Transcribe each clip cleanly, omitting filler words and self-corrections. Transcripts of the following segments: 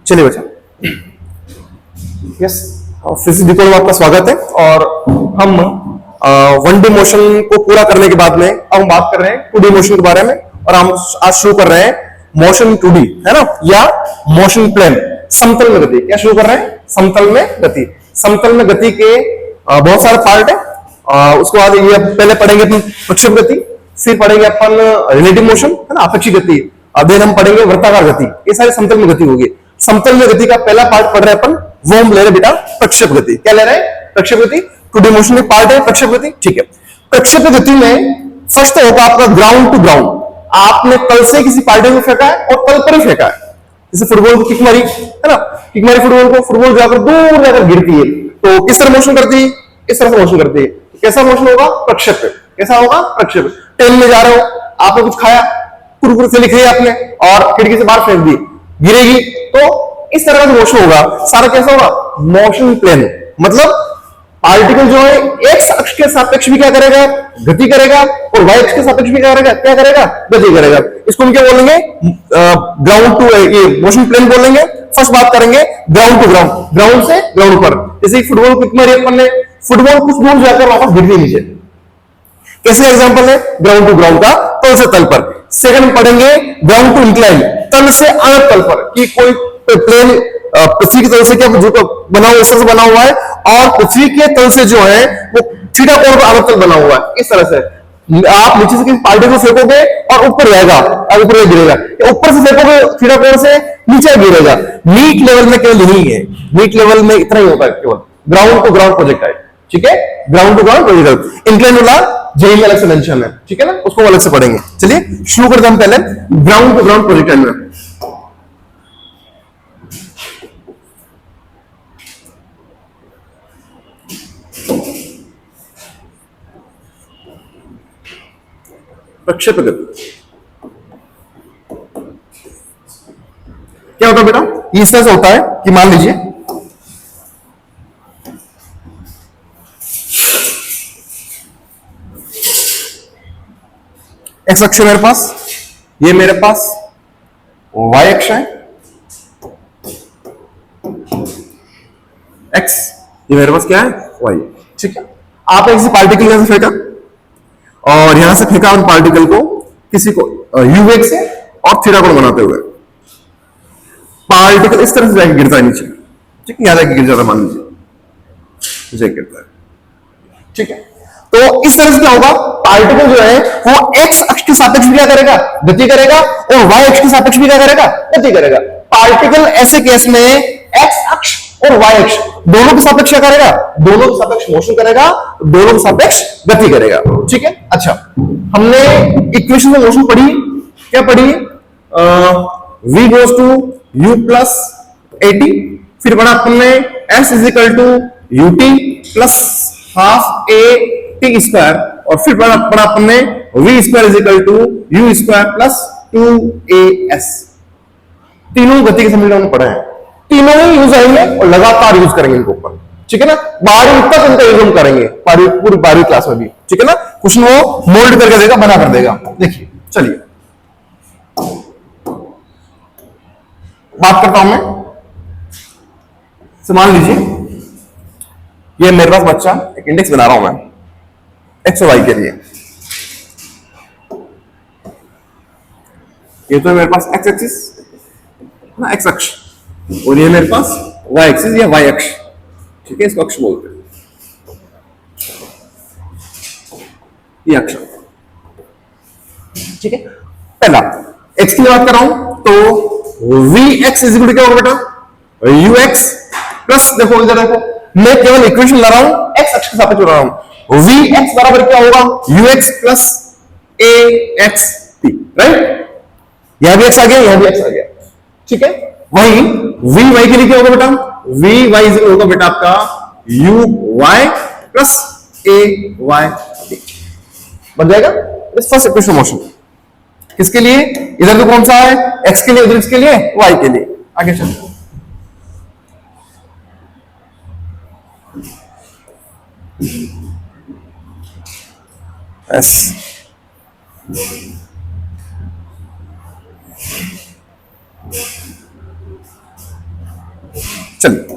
चलिए बच्चा, yes, physics डिको में आपका स्वागत है। और हम 1D मोशन को पूरा करने के बाद में अब हम बात कर रहे हैं 2D मोशन के बारे में। और हम आज शुरू कर रहे हैं मोशन 2D, है ना, या मोशन प्लेन, समतल में गति। क्या शुरू कर रहे हैं? समतल में गति। समतल में गति के बहुत सारे पार्ट है। उसके बाद ये पहले पढ़ेंगे अपन प्रक्षेप गति, फिर पढ़ेंगे अपन रिलेटिव मोशन, है ना, अपेक्षिक गति। अब हम पढ़ेंगे वृत्ताकार गति। ये सारी समतल में गति होगी। समतल में गति का पहला पार्ट पढ़ रहे हैं अपन, वो हम ले रहे बेटा प्रक्षेप गति। क्या ले रहे हैं? प्रक्षेप गति। 2D मोशन में पार्ट है प्रक्षेप गति, ठीक है। प्रक्षेप गति में फर्स्ट होगा आपका ग्राउंड टू ग्राउंड। आपने तल से किसी पार्टिकल को फेंका है और तल पर ही फेंका है। जैसे फुटबॉल को किक मारी, है ना, किक मारी फुटबॉल को, फुटबॉल जाकर दूर जाकर गिरती है, तो किस तरह मोशन करती है? इस तरह से मोशन करती है। कैसा मोशन होगा? प्रक्षेप। कैसा होगा? प्रक्षेप। ट्रेन में जा रहे हो, आपने कुछ खाया, कुरकुरे से लिखे आपने और खिड़की से बाहर फेंक दी, गिरेगी, तो इस तरह का मोशन होगा। सारा कैसा होगा? Motion plane. मतलब पार्टिकल जो है एक्स अक्ष के सापेक्ष भी क्या करेगा? गति करेगा, और वाई अक्ष के सापेक्ष भी क्या करेगा? गति करेगा। इसको हम क्या बोलेंगे? ग्राउंड टू, ये मोशन प्लेन बोलेंगे। फर्स्ट बात करेंगे ग्राउंड टू ग्राउंड, ग्राउंड से ग्राउंड पर। जैसे फुटबॉल किक मारी अपन ने, फुटबॉल कुछ दूर जाकर वापस गिर गई नीचे। कैसे एग्जांपल है? ग्राउंड टू ग्राउंड का, तल से तल पर। सेकंड पढ़ेंगे ग्राउंड टू इंक्लाइन, तल से अनंत तल पर, कि कोई प्लेन पृथ्वी की तल से क्या जो बना हुआ, इस तरह से बना हुआ है, और पृथ्वी के तल से जो है वो थीटा कोण पर अनंत तल बना हुआ है। इस तरह से आप नीचे से किसी पार्टिकल को फेंकोगे और ऊपर जाएगा, ऊपर गिरेगा, या ऊपर से फेंकोगे थीटा कोण से नीचे गिरेगा। मीट लेवल में केवल यही है, मीट लेवल में इतना ही होता है, केवल ग्राउंड टू ग्राउंड प्रोजेक्टाइल, ठीक है। Ground to ground projectile. Incline वाला जेई में अलग से मेंशन है, ठीक है ना, उसको अलग से पढ़ेंगे। चलिए शुरू करते हैं हम पहले ग्राउंड टू ग्राउंड प्रोजेक्टाइल में। प्रक्षेप गति क्या होता है बेटा? इस तरह से होता है कि मान लीजिए एक्स अक्ष है मेरे पास, ये मेरे पास वाई अक्ष है, एक्स, ये मेरे पास क्या है? वाई, ठीक है। आपने किसी पार्टिकल यहां से फेंका और यहां से फेंका उन पार्टिकल को किसी को यू वेग से और थीटा कोण बनाते हुए। पार्टिकल इस तरह से जाके गिरता है नीचे, ठीक है, यहां जाके गिर जाता है, मान लीजिए जाके गिरता है, ठीक है। तो इस तरह से क्या होगा? पार्टिकल जो है वो एक्स अक्ष के सापेक्ष भी क्या करेगा? गति करेगा, और वाई अक्ष के सापेक्ष भी क्या करेगा? गति करेगा। पार्टिकल ऐसे केस में एक्स अक्ष और वाई अक्ष दोनों के सापेक्ष क्या करेगा? दोनों के सापेक्ष मोशन करेगा, दोनों के सापेक्ष गति करेगा, ठीक है। अच्छा, हमने इक्वेशन में मोशन पढ़ी, क्या पढ़ी? v goes to u plus a t, फिर पढ़ा हमने s is equal to ut plus half A T square, और फिर पढ़ा हमने v square is equal to u square plus 2as। तीनों गति के समीकरण हमने पढ़े हैं, तीनों ही यूज आएंगे और लगातार यूज करेंगे इनको ऊपर, ठीक है ना। 12वीं तक इनका यूज हम करेंगे, पूरी 12वीं क्लास में भी, ठीक है ना। कुछ वो मोल्ड करके देगा, बना कर देगा। देखिए चलिए बात करता हूं मैं। मान लीजिए ये मेरे पास बच्चा, एक इंडेक्स बना रहा हूं मैं एक्स और वाई के लिए। ये तो है मेरे पास एक्स एक्सिस ना, एक्स अक्ष, और ये मेरे पास वाई एक्सिस या वाई अक्ष, ठीक है, इसको अक्ष बोलते हैं, ये अक्ष, ठीक है। पहला एक्स की बात कर रहा हूं तो we x is equal to क्या होगा बेटा? यू एक्स प्लस, देखो इधर देखो, मैं केवल इक्वेशन ला रहा हूं, एक्स अक्ष के सापेक्ष ला रहा हूं। वी एक्स बराबर क्या होगा? You x plus A X T, right. यहां भी एक्स आ गया, यहां भी एक्स आ गया, ठीक है। वही वी वाई के लिए क्या होगा बेटा? वी वाई इज होगा बेटा आपका यू वाई प्लस ए वाई टी, बन जाएगा। फर्स्ट इक्वेशन मोशन किसके लिए? इधर तो कौन सा है? एक्स के लिए, उधर किसके लिए? वाई के लिए। आगे चलते एस, चलिए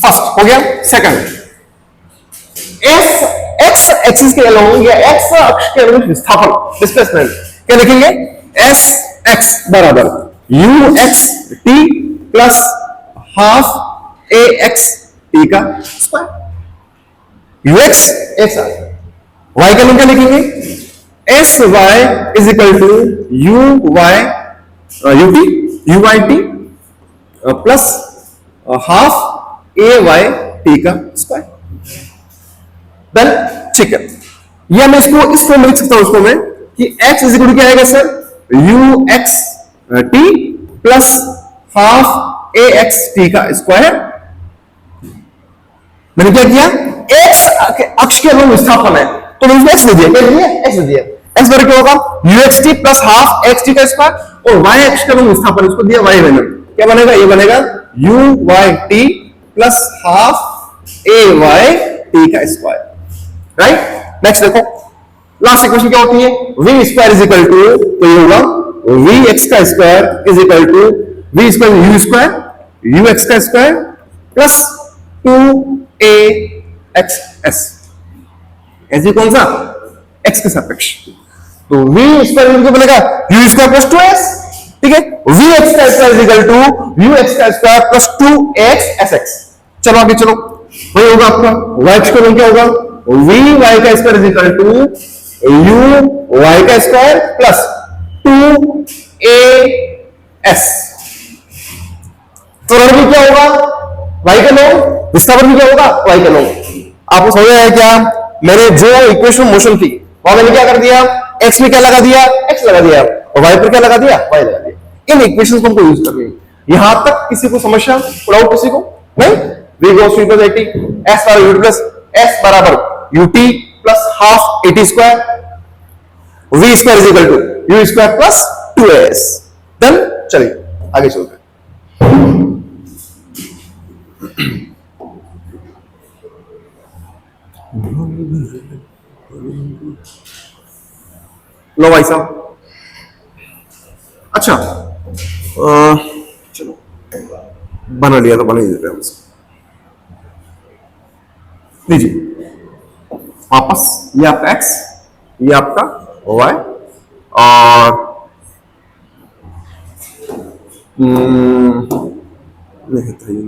फर्स्ट हो गया। सेकंड, एस एक्स एक्सिस के अलोंग या एक्स अक्ष के अलोंग विस्थापन डिस्प्लेसमेंट क्या लिखेंगे? एस एक्स बराबर U X T plus half A X T का square. U X X Y का क्या लिखेंगे? S Y is equal to you Y U T you Y T plus half A Y T का square. Then ठीक है, या मैं इसको लिख सकता हूं उसको मैं कि x इज इक्वल टू क्या आएगा sir? U X T plus half A X T का स्क्वायर। मैंने क्या किया? x अक्ष के अनुरूप विस्थापन है तो मैंने x दे दिया। क्या दिया? x दे दिया। x बराबर क्या होगा? You X T plus half x T का स्क्वायर और y अक्ष के अनुरूप विस्थापन उसको दिया y मैंने। क्या बनेगा? ये बनेगा U Y T plus half ए वाई टी का स्क्वायर। राइट, नेक्स्ट देखो लास्ट इक्वेशन क्या होती है? V square is equal to, तो ये होगा वी एक्स का square is equal to V square U square U X का square plus 2a X S. ऐसे कौन सा? एक्स के सापेक्ष। तो वी स्क्वायर क्या बनेगा? You square plus 2s। ठीक है, वी एक्स का square is equal to U X का square plus 2x S X. चलो आगे चलो, वही होगा आपका y स्क्वायर क्या होगा? वी वाई का square is equal to you y का स्क्वायर प्लस 2a एस। त्वरण भी क्या होगा? y का लॉग। विस्थापन भी क्या होगा? y का लॉग। आपको समझ आया क्या? मैंने जो इक्वेशन मोशन थी वहां मैंने क्या कर दिया? x में क्या लगा दिया? x लगा दिया और y पर क्या लगा दिया? y लगा दिया। इन इक्वेशंस को हमको यूज करनी है। यहां तक किसी को समस्या? डाउट किसी को नहीं? v goes to equal 80 s बराबर u प्लस s बराबर ut plus half 80 square v square is equal to u square plus 2as। Then चलिए आगे चलते हैं। लो भाई साहब, अच्छा चलो बना लिया तो बना ही देते हैं हम इसको। लीजिए वापस, ये आपका x, ये आपका y और नहीं था ये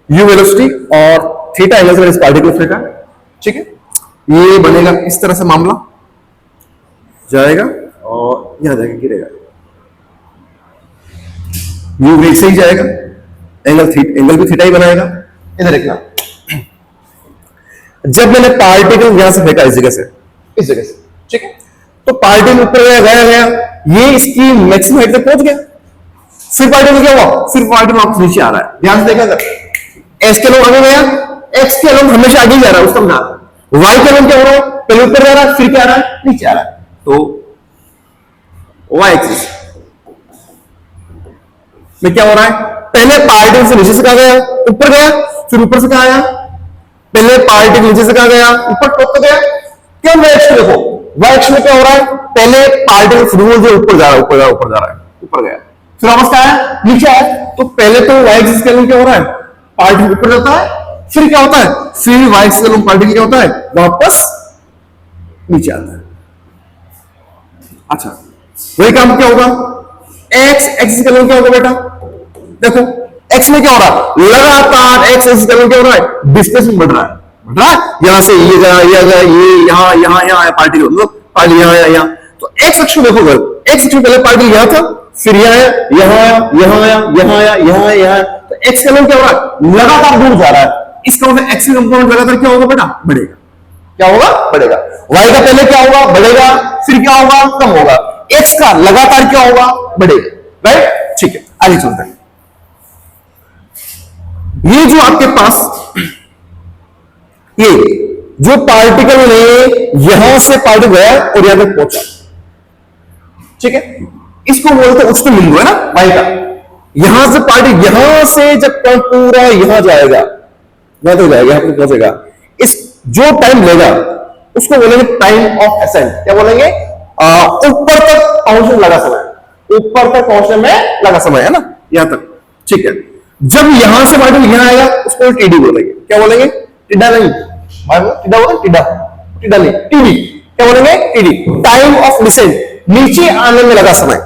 u वेलोसिटी और थीटा एंगल से इस पार्टिकल थीटा। ठीक है, ये बनेगा इस तरह से मामला जाएगा और यहां जाके गिरेगा। u वेग से ही जाएगा, एंगल भी थीटा ही बनाएगा। इधर देखना, जब मैंने पार्टिकल यहां से फेंका इस जगह से, ठीक है, तो पार्टिकल ऊपर गया, ये इसकी मैक्सिमम हाइट तक पहुंच गया। फिर पार्टिकल क्या हुआ? फिर पार्टिकल वापस नीचे आ रहा है। ध्यान से देखा, एस के लोग आगे गया, एक्स के लोग हमेशा आगे जा रहा है, उसका बना। वाई के लोग क्या हो रहा है? पहले ऊपर जा रहा है, फिर क्या आ रहा है? नीचे आ रहा है। तो वाई एक्सिस में क्या हो रहा है? पहले पार्टिकल से नीचे से कहा गया, ऊपर गया, फिर ऊपर से कहा आया। पहले पार्टिकल नीचे से कहा गया, ऊपर टॉप तक गया। क्यों? वाई एक्सिस देखो, वाई एक्सिस में क्या हो रहा है? पहले पार्टिकल फ्रीफॉल से ऊपर जा रहा है, ऊपर जा रहा है, ऊपर गया, फिर वापस क्या आया? नीचे आया। तो पहले तो वाई एक्सिस के लिए क्या हो रहा है? पार्टिकल ऊपर जाता है, फिर क्या होता है? फिर वाई एक्सिस के पार्टिकल क्या होता है? वापस नीचे आता है। अच्छा, वही काम क्या होगा? एक्स एक्सिस का क्या होगा बेटा? देखो एक्स में क्या हो रहा है? लगातार एक्स एक्सिस का क्या हो रहा है? डिस्प्लेसमेंट बढ़ रहा है, यहां से ये गया, ये यहां पार्टिकल यहां। तो एक्स अक्ष देखो, एक्स अक्ष पहले पार्टिकल यहां था, फिर यहां। तो एक्स का क्या हो रहा है? लगातार दूर जा रहा है। इसका मतलब एक्स कंपोनेंट लगातार क्या होगा बेटा? बढ़ेगा। क्या होगा? बढ़ेगा। वाई का पहले क्या होगा? बढ़ेगा, फिर क्या होगा? कम होगा। एक्स का लगातार क्या होगा? बढ़ेगा। राइट, ठीक है, आगे चलते हैं। ये जो आपके पास ये जो पार्टिकल ने यहां से पार्टिकल गया और यहां तक पहुंचा, ठीक है, इसको बोलते हैं उच्चतम बिंदु, है ना, वाई का। यहां से पार्टिकल यहां से जब पूरा यहां जाएगा, यहां तक जाएगा, यहां तक पहुंचेगा, इस जो टाइम लेगा उसको बोलेंगे टाइम ऑफ असेंट। क्या बोलेंगे? ऊपर तक पहुंचने लगा समय, ऊपर तक पहुंचने में लगा समय, है ना, यहां तक। ठीक है, जब यहां से पार्टिकल यहां आएगा उसको टीडी बोलेंगे। क्या बोलेंगे? टिड्डा नहीं, टिड्डा बोला, टिड्डा टिड्डा नहीं, टीडी। क्या बोलेंगे? टीडी, टाइम ऑफ डिसेंट, नीचे आने में लगा समय।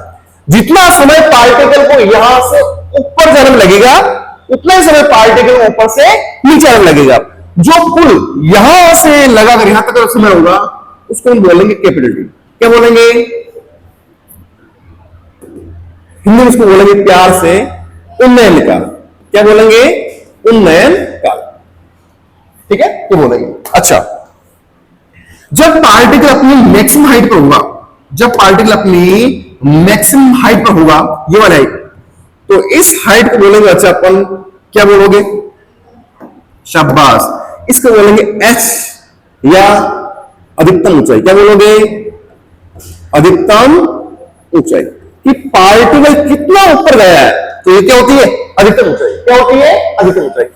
जितना समय पार्टिकल को यहां से ऊपर जाने में लगेगा उतना ही समय पार्टिकल ऊपर से नीचे आने में लगेगा। जो पुल यहां से लगाकर यहां तक समय होगा उसको हम बोलेंगे कैपिटल टी। क्या बोलेंगे? हिंदी में उसको बोलेंगे प्यार से उन्नयन काल। क्या बोलेंगे? उन्नयन काल। ठीक है, ये बोलेंगे। अच्छा, जब पार्टिकल अपनी मैक्सिमम हाइट पर होगा, जब पार्टिकल अपनी मैक्सिमम हाइट पर होगा, ये वाला हाइट, तो इस हाइट को बोलेंगे, अच्छा अपन क्या बोलोगे? शाबाश, इसको बोलेंगे एच या अधिकतम ऊंचाई। क्या बोलोगे? अधिकतम ऊंचाई। कि पार्टिकल कितना ऊपर गया है, तो ये क्या होती है? अधिकतम ऊंचाई। क्या होती है? अधिकतम ऊंचाई।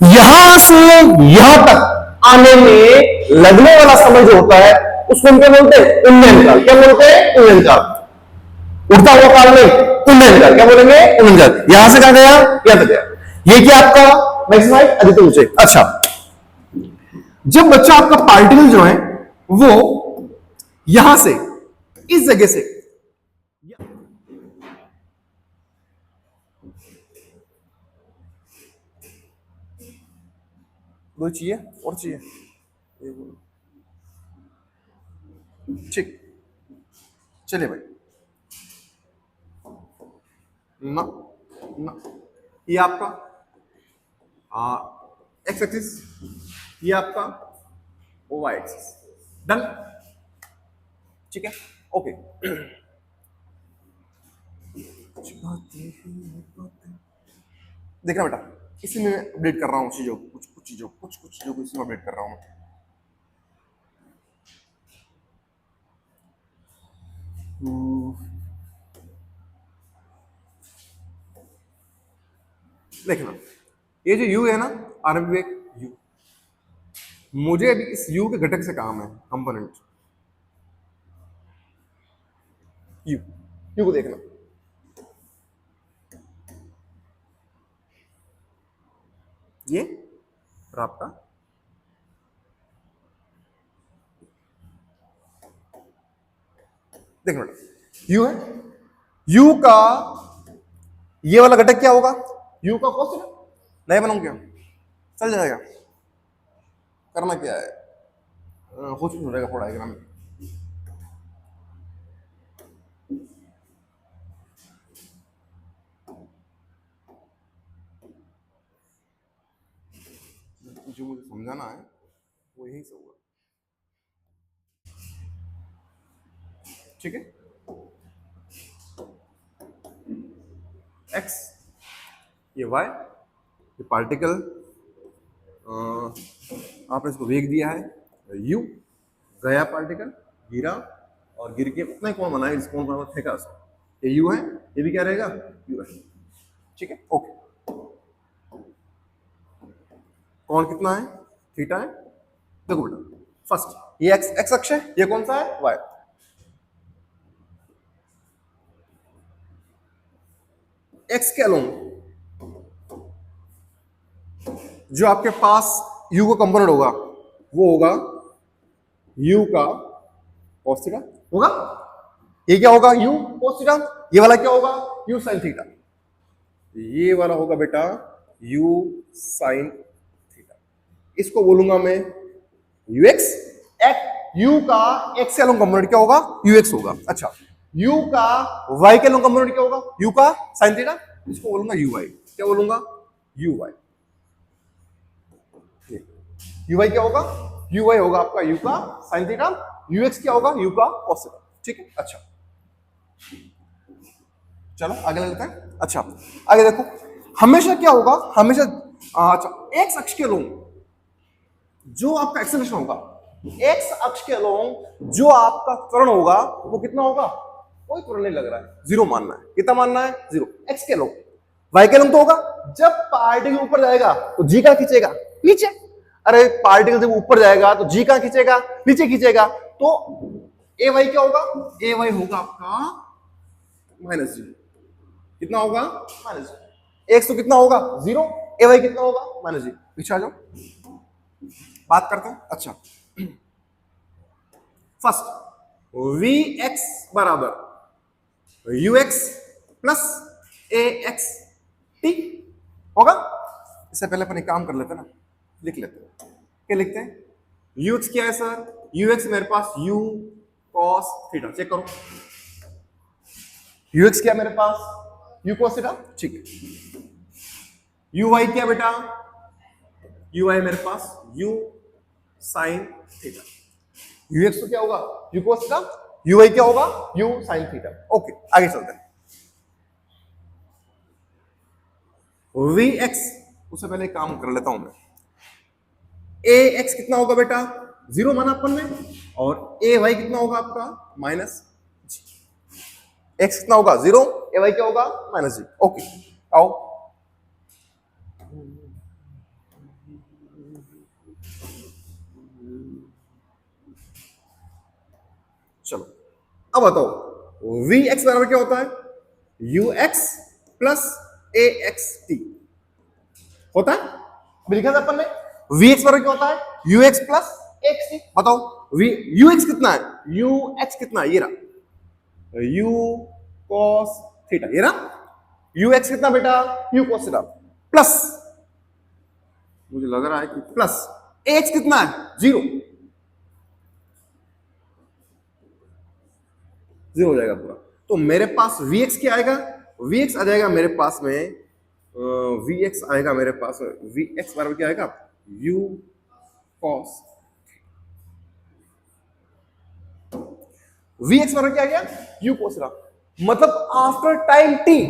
यहां से यहां तक आने में लगने वाला समय जो होता है उसको हम क्या बोलते हैं? उन्नयन काल। क्या बोलते हैं? उन्नयन काल। उठता हुआ काल नहीं, उन्नयन काल। क्या बोलेंगे? उन्नयन काल। यहां से कहां गया? यहां तक गया। ये क्या आपका मैक्सिमम हाइट, अधिकतम ऊंचाई। अच्छा, जब बच्चा आपका पार्टिकल जो है वो यहां से इस जगह से दो चाहिए और चाहिए, ठीक, चलिए भाई। ना ना, ये आपका एक्स एक्सिस, ये आपका वाई एक्सिस। डन, ठीक है, ओके। देखना बेटा, इसी में अपडेट कर रहा हूँ चीजों, कुछ चीजों को इसी में अपडेट कर रहा हूँ। देखना, ये जो यू है ना, आरंभ यू, मुझे अभी इस यू के घटक से काम है, कंपोनेंट यू। यू को देखना, ये और आपका देखना यू है। यू का ये वाला घटक क्या होगा? यू का कॉस है, नहीं बनाऊं क्या? चल जाएगा। करना क्या है, हो चुका रहेगा थोड़ा डायग्राम में। जो मुझे समझाना है वो यही से होगा, ठीक है। एक्स, ये वाई, ये पार्टिकल, आपने इसको वेग दिया है यू, गया पार्टिकल, गिरा और गिर के उतना ही कौन बनाया, इस कौन बना फेंका उसको, ये यू है, ये भी क्या रहेगा? यू है, ठीक है, ओके। कौन कितना है? थीटा है। देखो बेटा, फर्स्ट ये एक्स एक्स अक्ष है, ये कौन सा है? वाई। एक्स के अलोंग जो आपके पास यू का कंपोनेंट होगा वो होगा यू का cos थीटा होगा। ये क्या होगा? You cos theta. ये वाला क्या होगा? You sin theta. ये वाला होगा बेटा यू sin थीटा। इसको बोलूंगा मैं यूएक्स। यू का एक्स के अलोंग कंपोनेंट क्या होगा? यूएक्स होगा। अच्छा, यू का वाई के अलोंग कंपोनेंट क्या होगा? यू का sin थीटा। इसको बोलूंगा यू वाई। क्या बोलूंगा? You Y. यू वाई क्या होगा? यू वाई होगा आपका यू का साइन थीटा, यूएक्स क्या होगा? यू का कॉस थीटा। ठीक है, अच्छा चलो आगे लेते हैं। अच्छा, आगे देखो, हमेशा क्या होगा? हमेशा अच्छा, एक्स अक्ष के अलोंग जो आपका एक्सेलरेशन होगा, एक्स अक्ष के अलोंग जो आपका त्वरण होगा वो कितना होगा? कोई त्वरण नहीं लग रहा है, जीरो मानना है। कितना मानना है? जीरो। एक्स के अलोंग। वाई के अलोंग तो होगा, जब पार्टिकल ऊपर जाएगा तो जी का खींचेगा नीचे, अरे पार्टिकल जब ऊपर जाएगा तो जी कहां खींचेगा, नीचे खींचेगा, तो ए वाई क्या होगा, ए वाई होगा आपका माइनस जी। कितना होगा, माइनस जी। एक्स तो कितना होगा, जीरो, ए वाई कितना होगा, माइनस जी। पीछे आ जाओ, बात करते हैं। अच्छा, फर्स्ट वी एक्स बराबर यू एक्स प्लस ए एक्स टी होगा। इससे पहले अपन एक काम कर लेते हैं ना, लिख लेते हैं। क्या लिखते हैं, यू एक्स क्या है सर, यू एक्स मेरे पास यू कॉस थीटा, चेक करो यू एक्स क्या मेरे पास, यू कॉस थीटा, ठीक। यू वाई क्या बेटा, यू वाई मेरे पास U sine theta. U X तो क्या होगा, U cos theta, U Y क्या होगा, यू साइन थीटा। ओके, आगे चलते हैं। वी एक्स, उससे पहले एक काम कर लेता हूं मैं, ए एक्स कितना होगा बेटा, जीरो माना अपन ने, और ए वाई कितना होगा आपका माइनस जी। एक्स कितना होगा जीरो, ए वाई क्या होगा माइनस जी। ओके, आओ चलो, अब बताओ वी एक्स बराबर क्या होता है, you x plus A X T होता है। अभी लिखा था अपन ने, वी एक्स बराबर क्या होता है, you x plus x T. बताओ वी यू एक्स कितना है, यू एक्स कितना है, ये रहा यू कॉस थीटा, ये रहा यू एक्स कितना बेटा, यू कॉस थीटा, प्लस मुझे लग रहा है कि प्लस ए एक्स कितना है, जीरो, जीरो हो जाएगा पूरा। तो मेरे पास वी एक्स क्या आएगा, वी एक्स आ जाएगा मेरे पास में, वी एक्स आएगा मेरे पास, वी एक्स बराबर क्या आएगा, यू कॉस, वी एक्स बराबर क्या आ गया, यू कॉस थीटा। मतलब आफ्टर टाइम टी,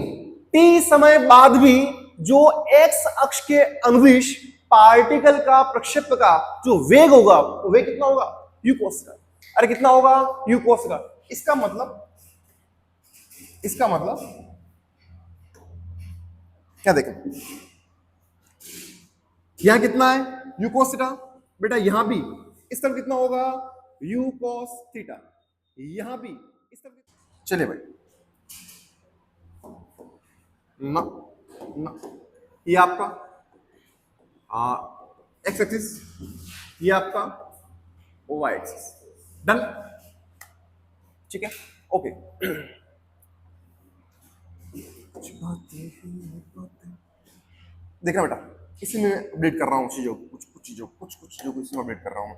टी समय बाद भी जो एक्स अक्ष के अनुदिश पार्टिकल का प्रक्षेप्य का जो वेग होगा, वो वेग कितना होगा, यू कॉस थीटा। अरे कितना होगा, यू कॉस थीटा। इसका मतलब क्या देखें, यहां कितना है, यू कॉस थीटा बेटा, यहां भी इस तरफ कितना होगा, यू कॉस थीटा, यहां भी इस तरफ। चलिए भाई, ना ना, ये आपका एक्स एक्सिस, ये आपका वाई एक्सिस, डन, ठीक है, ओके। देखना बेटा, इसी में अपडेट कर रहा हूँ चीजों, कुछ चीजों को इसी में अपडेट कर रहा हूँ मैं।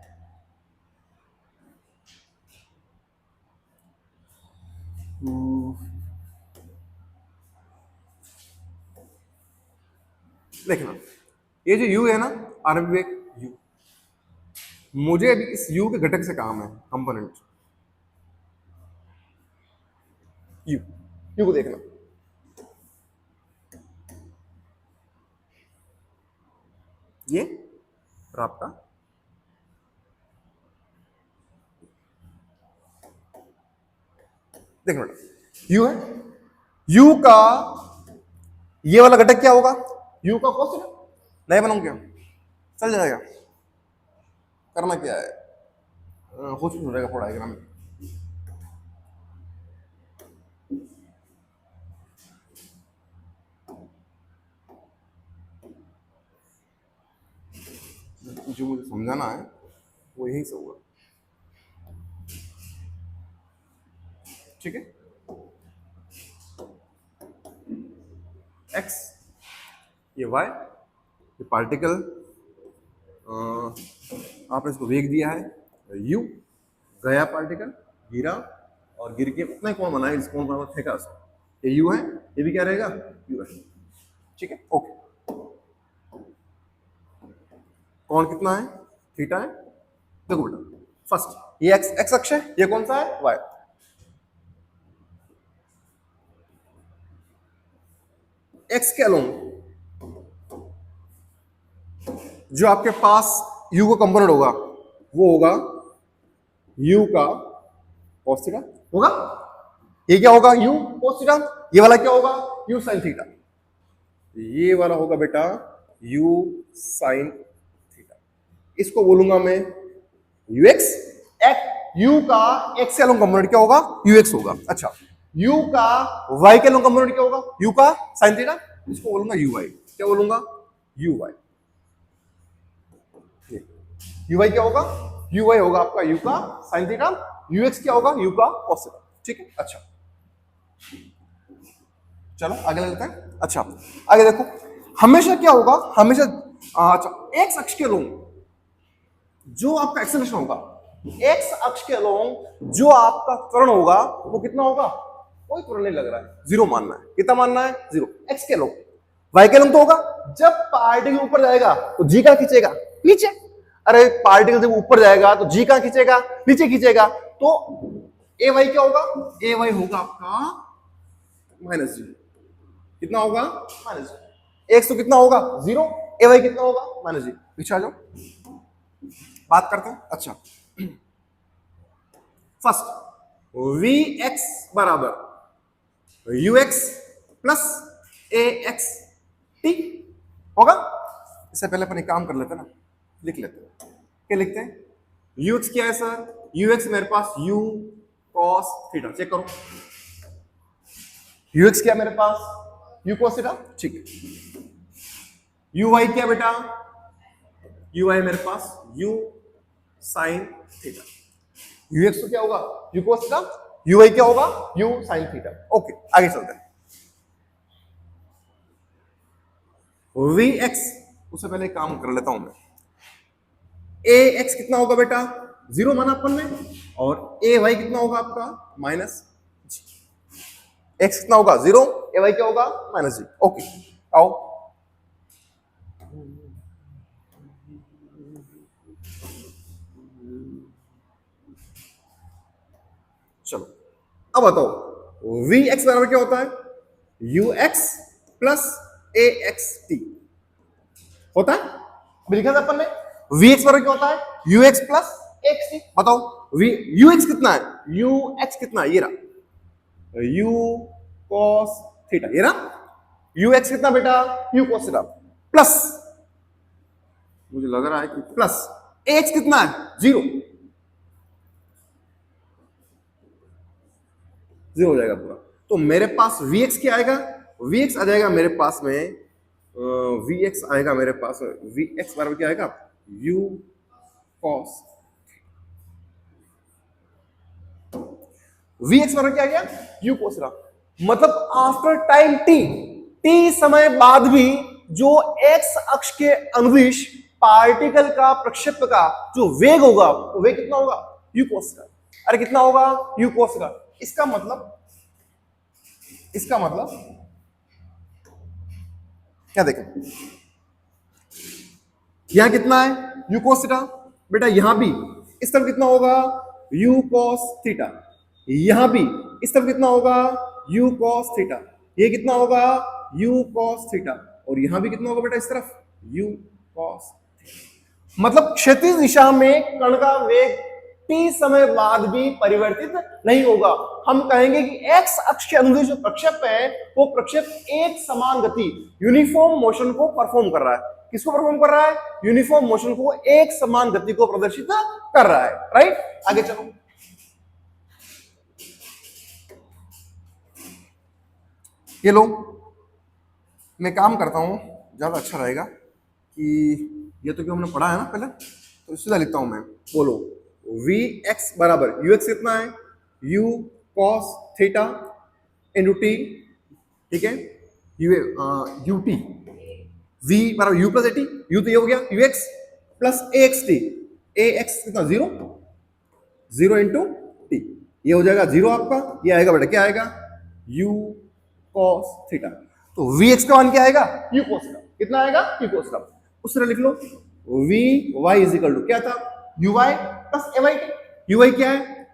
देखना, ये जो u है ना, आरंभ एक u, मुझे अभी इस u के घटक से काम है, कंपोनेंट u को देखना, ये और आपका देखना बेटा, u है, u का ये वाला घटक क्या होगा, u का cos थीटा, नहीं बनाऊं क्या, चल जाएगा, करना क्या है, कुछ हो जाएगा थोड़ा डायग्राम में। जो मुझे समझाना है वो यही से होगा, ठीक है। x, ये y, ये पार्टिकल, आपने इसको वेग दिया है u, गया पार्टिकल, गिरा, और गिर के उतना ही कौन बनाया, इस कौन बना फेंका उसको, ये u है, ये भी क्या रहेगा, u है, ठीक है, ओके। कौन कितना है, थीटा है। देखो बेटा, फर्स्ट ये एक्स अक्ष है, ये कौन सा है, वाई। एक्स के अलोंग जो आपके पास u का कंपोनेंट होगा, वो होगा u का cos थीटा होगा, ये क्या होगा, u cos थीटा, ये वाला क्या होगा, u sin थीटा, ये वाला होगा बेटा u sin थीटा। इसको बोलूंगा मैं यूएक्स। यू का एक्स के अलोंग कंपोनेंट क्या होगा? यूएक्स होगा। अच्छा, यू का वाई के अलोंग कंपोनेंट क्या होगा? यू का साइन थीटा, इसको बोलूंगा यूवाई। क्या बोलूंगा? यूवाई। यूवाई क्या होगा? यूवाई होगा आपका यू का साइन थीटा, यूएक्स क्या होगा? यू का कॉस थीटा। ठीक है, अच्छा चलो आगे लेते हैं। अच्छा आगे देखो, हमेशा क्या होगा? हमेशा अच्छा, एक्स अक्ष के अलोंग जो आपका एक्सेलरेशन होगा, एक्स अक्ष के अलोंग जो आपका त्वरण होगा वो कितना होगा? कोई त्वरण नहीं लग रहा है, जीरो मानना है। कितना मानना है? जीरो। एक्स के अलोंग। वाई के अलोंग तो होगा, जब पार्टिकल ऊपर जाएगा तो जी का खींचेगा नीचे। अरे पार्टिकल जब ऊपर जाएगा तो जी का खींचेगा नीचे खींचेगा, तो ए वाई क्या होगा? ए वाई होगा आपका माइनस जी। कितना होगा? माइनस जी। एक्स तो कितना होगा? जीरो। ए वाई कितना होगा? माइनस जी। पीछे आ जाओ, बात करते हैं। अच्छा, फर्स्ट वी एक्स बराबर यू एक्स प्लस ए एक्स टी होगा। इससे पहले अपन एक काम कर लेते हैं ना, लिख लेते हैं। क्या लिखते हैं? यू एक्स क्या है सर? यू एक्स मेरे पास यू कॉस थीटा। चेक करो, यू एक्स क्या मेरे पास? U cos theta. ठीक। यू वाई क्या बेटा? यू वाई मेरे पास U sine theta. U X तो क्या होगा? U cos theta. U Y क्या होगा? You sine theta. ओके, आगे चलते हैं। वी एक्स, उससे पहले एक काम कर लेता हूं मैं। ए एक्स कितना होगा बेटा? जीरो माना अपन ने, और ए वाई कितना होगा आपका? माइनस जी। एक्स कितना होगा? जीरो। ए वाई क्या होगा? माइनस जी। ओके, आओ चलो, अब बताओ वी एक्स बराबर क्या होता है? You x plus A X T होता है। अभी लिखा था अपन ने, वी एक्स बराबर क्या होता है? You x plus x T. बताओ वी यू एक्स कितना है? यू एक्स कितना है? ये रहा यू कॉस थीटा। ये रहा यू एक्स कितना बेटा? यू कॉस थीटा प्लस, मुझे लग रहा है कि प्लस एक्स कितना है? जीरो। जीरो हो जाएगा पूरा। तो मेरे पास वी एक्स क्या आएगा? वी एक्स आ जाएगा मेरे पास में, वी एक्स आएगा मेरे पास, वी एक्स बराबर क्या आएगा? U cos. वी एक्स बराबर क्या आ गया? You cos theta. मतलब आफ्टर टाइम टी, टी समय बाद भी जो एक्स अक्ष के अनुदिश पार्टिकल का प्रक्षेप्य का जो वेग होगा, वो वेग कितना होगा? U cos theta. अरे कितना होगा? U cos theta. इसका मतलब क्या देखें, यहां कितना है? You cos theta. बेटा यहां भी इस तरफ कितना होगा? U cos theta. यहां भी इस तरफ कितना होगा? U cos theta. ये कितना होगा? U cos theta. और यहां भी कितना होगा बेटा? इस तरफ यू कॉस। मतलब क्षैतिज दिशा में कण का वेग टी समय बाद भी परिवर्तित नहीं होगा। हम कहेंगे कि एक्स अक्ष के अनुदिश जो प्रक्षेप है, वो प्रक्षेप एक समान गति, यूनिफॉर्म मोशन को परफॉर्म कर रहा है। किसको परफॉर्म कर रहा है? यूनिफॉर्म मोशन को, एक समान गति को प्रदर्शित कर रहा है। राइट, आगे चलो। ये लो, मैं काम करता हूं, ज्यादा अच्छा रहेगा कि ये तो क्यों हमने पढ़ा है ना पहले, तो सीधा लिखता हूं मैं। बोलो वी एक्स बराबर यू एक्स कितना है? You cos theta into T. ठीक है, यू टी। वी बराबर you plus A T. You तो ये हो गया you x plus A X T. A x कितना? जीरो। जीरो इंटू टी, ये हो जाएगा जीरो आपका। ये आएगा बेटा क्या आएगा? U cos theta. तो वी एक्स का मान क्या आएगा? U cos theta. कितना आएगा? U cos theta. उस तरह लिख लो, V Y is equal to क्या था? U Y plus A Y T. You Y क्या है?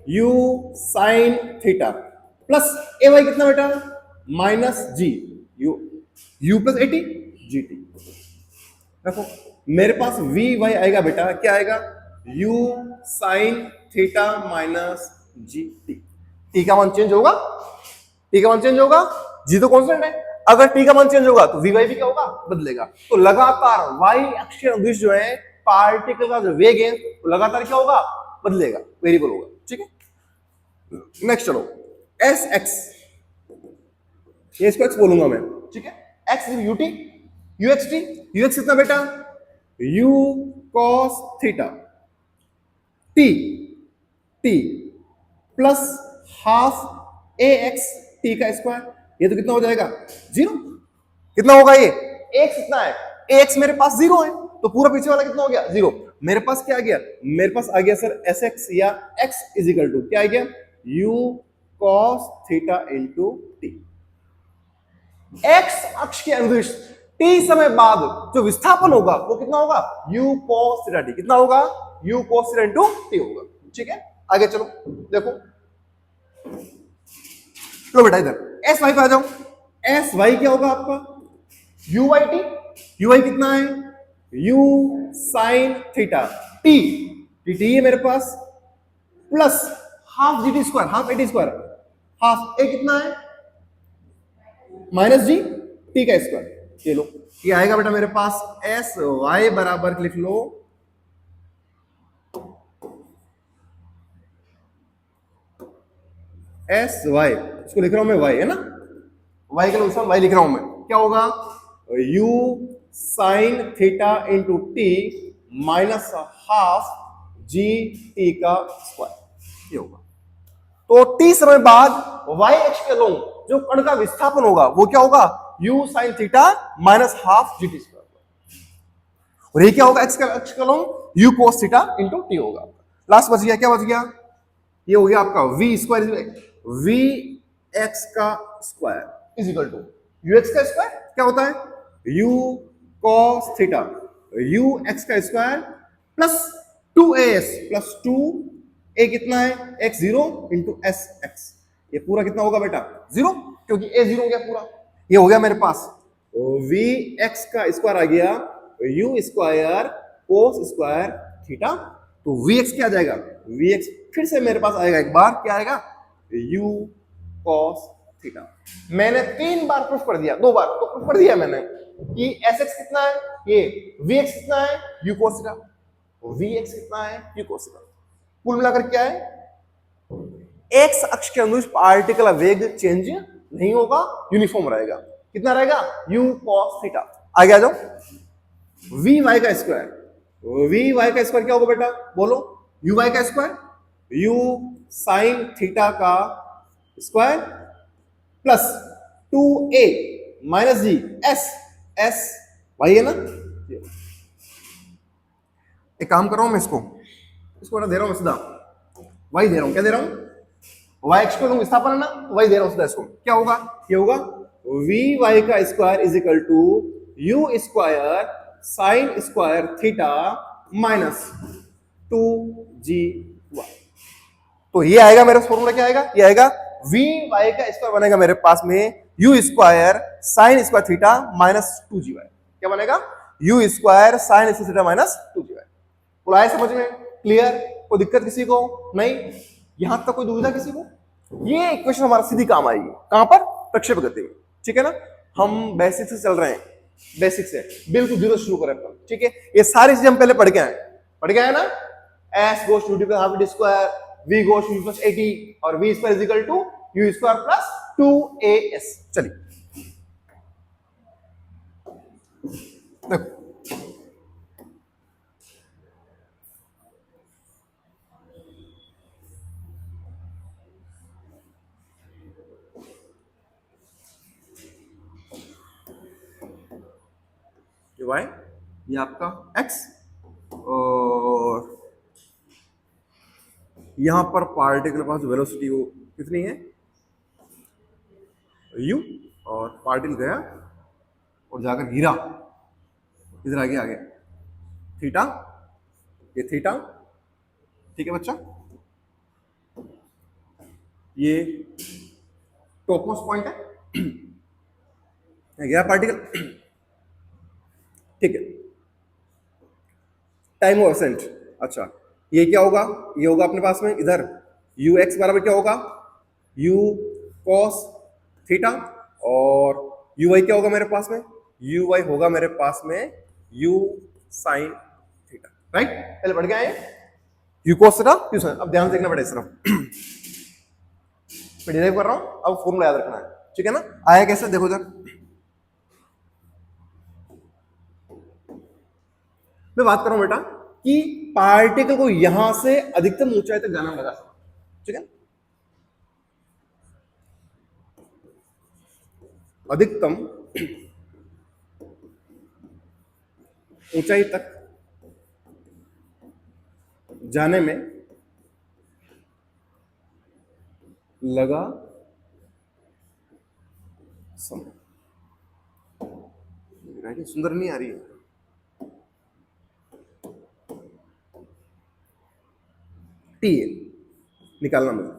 यू साइन थीटा प्लस ए वाई कितना बेटा? Minus G. U plus A T G T. देखो मेरे पास वी वाई आएगा बेटा, क्या आएगा? U sine theta minus G T. T का मान चेंज होगा? टी का मान चेंज होगा? जी तो कांस्टेंट है। अगर टी का मान चेंज होगा तो वी वाई भी क्या होगा? बदलेगा। तो लगातार वाई अक्ष के अनुदिश जो है पार्टिकल का जो वेग है वो लगातार क्या होगा, बदलेगा, वेरिएबल होगा। ठीक है, नेक्स्ट चलो, एस एक्स, ये इसको एक्स बोलूंगा मैं। ठीक है, x you T you X T, you x कितना बेटा, you cos theta T, T plus half A X T का स्क्वायर, ये तो कितना हो जाएगा, जीरो। कितना होगा ये, एक्स कितना है, ए एक्स मेरे पास जीरो है, तो पूरा पीछे वाला कितना हो गया, जीरो। मेरे पास क्या आ गया, मेरे पास आ गया सर एस एक्स या एक्स इज इक्वल टू क्या आ गया, you cos theta into T. X अक्ष के अनुदिश टी समय बाद जो विस्थापन होगा वो कितना होगा, u cos थीटा टी, कितना होगा, u cos theta into T होगा। ठीक है, आगे चलो देखो, लो बेटा इधर एस वाई पे आ जाओ, एस वाई क्या होगा आपका, u Y T, u Y कितना है, u sine theta T, T T है मेरे पास, plus half G T square, half A T square, half A कितना है, माइनस जी टी का स्क्वायर। ये लो, ये आएगा बेटा मेरे पास एस वाई बराबर लिख लो एस वाई, इसको लिख रहा हूं मैं वाई, है ना, वाई का अनुसार वाई लिख रहा हूं मैं, क्या होगा, you sine theta into T minus half G T का स्क्वायर, ये होगा। तो टी समय बाद वाई एक्स के लोग जो कण का विस्थापन होगा वो क्या होगा, u sine theta minus half G T square, और ये क्या होगा, एक्स का लोग u cos theta into T होगा। लास्ट बच गया, क्या बच गया, ये हो गया आपका v स्क्वायर, v एक्स का square is equal to u X का स्क्वायर, क्या होता है, u cos theta u X का square plus 2as plus 2a कितना है, x zero into S X, ये पूरा कितना होगा बेटा, जीरो, क्योंकि a जीरो हो गया पूरा। ये हो गया मेरे पास v एक्स का स्क्वायर आ गया u square cos square theta, तो v एक्स क्या आ जाएगा, v एक्स फिर से मेरे पास आएगा एक बार, क्या आएगा, u cos थीटा। मैंने 3 बार प्रूफ कर दिया, 2 बार तो प्रूफ कर दिया मैंने कि एस एक्स कितना है, ये v एक्स कितना है, u cos theta, v x कितना है, u cos थीटा। कुल मिलाकर क्या है, एक्स अक्ष के अनुदिश पार्टिकल का वेग चेंज नहीं होगा, यूनिफॉर्म रहेगा, कितना रहेगा, u cos थीटा। आगे आ जाओ, v y का स्क्वायर, v y का स्क्वायर क्या होगा बेटा, बोलो, u y का स्क्वायर, u साइन थीटा का square plus 2a minus g s s y है ना। एक काम कर रहा हूं मैं, इसको ना दे रहा हूं सीधा वाई दे रहा हूं, क्या दे रहा हूं, वाई एक्स को लूंगा विस्थापन है ना, वाई दे रहा हूं सीधा इसको, क्या होगा, ये होगा वी वाई का square is equal to u square sine square theta minus 2g y. तो ये आएगा मेरा फॉर्मूला, क्या आएगा, ये आएगा वी वाई का स्क्वायर बनेगा मेरे पास में u square sine square theta minus 2g y, क्या बनेगा, you square sine square theta minus 2g y. बोला है समझ में, क्लियर, कोई दिक्कत किसी को नहीं, यहां तक कोई दुविधा किसी को, ये इक्वेशन हमारा सीधी काम आएगी, कहां पर, प्रक्षेप गति में। ठीक है ना, हम बेसिक से चल रहे हैं, बेसिक से बिल्कुल जीरो शुरू करें अपन। ठीक है, ये सारी चीजें हम पहले पढ़ के आए ना, s goes to d plus half d square, v goes to plus 80 और v square is equal to u square plus 2as। चलिए देखो, y ये आपका x और यहां पर पार्टिकल के पास वेलोसिटी वो कितनी है u, और पार्टिकल गया और जाकर गिरा, इधर आ गया थीटा, ये थीटा, ठीक है बच्चा, ये टॉपमोस्ट पॉइंट है, गया पार्टिकल, ठीक है, टाइम ऑफ असेंट। अच्छा, ये क्या होगा, ये होगा अपने पास में इधर यू एक्स बराबर क्या होगा, यू कॉस थीटा, और यू वाई क्या होगा मेरे पास में, यू वाई होगा मेरे पास में यू साइन थीटा। राइट, पहले पढ़ के आए you cos theta Q sin। अब ध्यान से देखना बेटा इस तरफ मैं डिराइव कर रहा हूं, अब फॉर्मूला याद रखना है, ठीक है ना। आया कैसे देखो जरा, मैं बात कर रहा हूं बेटा कि पार्टिकल को यहां से अधिकतम ऊंचाई तक जाना लगा, ठीक है, अधिकतम ऊंचाई तक जाने में लगा समय। राइटिंग सुंदर नहीं आ रही है, टी निकालना मुझे,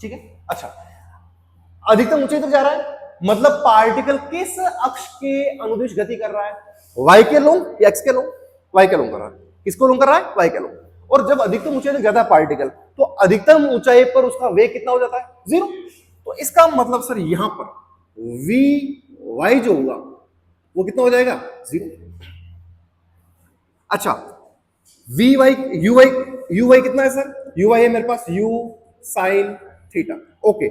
ठीक है। अच्छा, अधिकतम ऊंचाई तक जा रहा है मतलब पार्टिकल किस अक्ष के अनुदिश गति कर रहा है, y के लॉन्ग या x के लॉन्ग, y के लॉन्ग कर रहा है। किसको लॉन्ग कर रहा है, y के लॉन्ग। और जब अधिकतम ऊंचाई तक जाता है पार्टिकल तो अधिकतम ऊंचाई पर उसका वेग कितना हो जाता है, 0। तो इसका मतलब सर यहां पर vy जो होगा वो कितना हो जाएगा, 0। अच्छा, uy कितना है सर, uy है मेरे पास u sin theta, okay.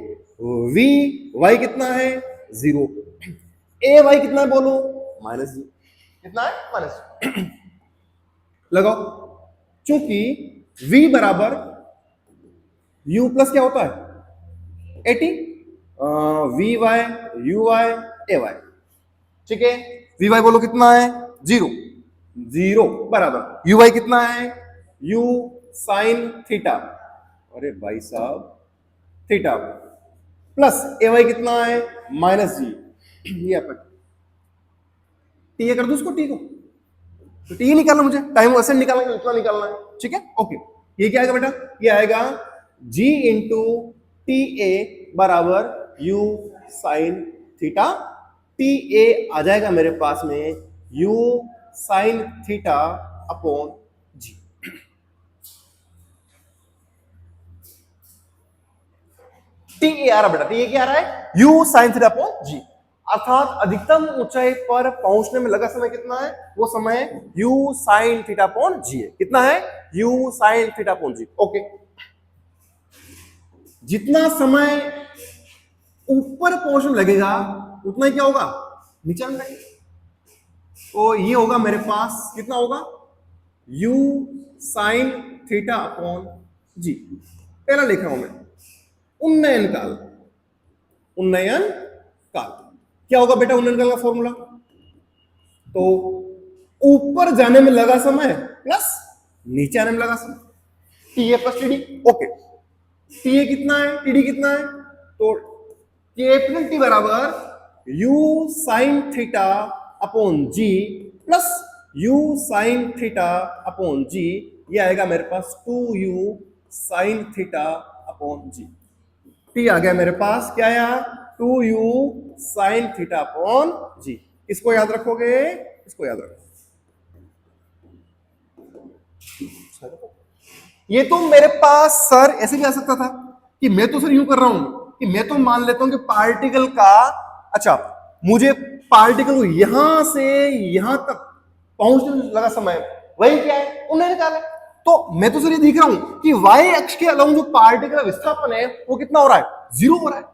vy कितना है, 0। ay कितना है बोलो, -0। कितना है, माइनस लगाओ, चूंकि v बराबर u प्लस क्या होता है 80, vy uy ay, ठीक है। vy बोलो कितना है, 0 बराबर uy कितना है, u sin थीटा, अरे भाई साहब थीटा, प्लस ay कितना है, -g। ये अपन टी कर दो उसको, टी को तो टी निकालना मुझे, टाइम ऐसे निकालना इतना निकालना है, ठीक है, ओके। ये क्या आएगा बेटा, ये आएगा g इंटू टी ए बराबर u sine theta. T A आ जाएगा मेरे पास में u sine theta upon G. T A आ रहा बेटा, टी ए क्या आ रहा है, u sine theta upon G. अर्थात अधिकतम ऊंचाई पर पहुंचने में लगा समय कितना है, वो समय u साइन थीटा अपॉन जी है। कितना है, u साइन थीटा अपॉन जी, ओके। जितना समय ऊपर पहुंचने लगेगा उतना ही क्या होगा, नीचे आने लगेगा। तो ये होगा मेरे पास कितना होगा, u साइन थीटा अपॉन जी। पहला लिख रहा हूं मैं, उन्नयन काल। उन्नयन काल क्या होगा बेटा, उन्नयन काल का फॉर्मूला, तो ऊपर जाने में लगा समय प्लस नीचे आने में लगा समय, T A plus T D, okay. T A कितना है, टी डी कितना है, तो कैपिटल टी बराबर u sine theta upon G plus u sine theta upon G. ये आएगा मेरे पास 2u sine theta upon G. T आ गया मेरे पास, क्या आया, 2u sine theta upon G. इसको याद रखोगे, इसको याद रखो। ये तो मेरे पास सर ऐसे भी आ सकता था कि मैं तो सर यूं कर रहा हूं कि मैं तो मान लेता हूं कि पार्टिकल का, अच्छा मुझे पार्टिकल को यहां से यहां तक पहुंचने लगा समय, वही क्या है, उन्होंने निकाला है। तो मैं तो सर ये दिख रहा हूं कि y अक्ष के अलोंग जो पार्टिकल का विस्थापन है वो कितना हो रहा है, 0 हो रहा है।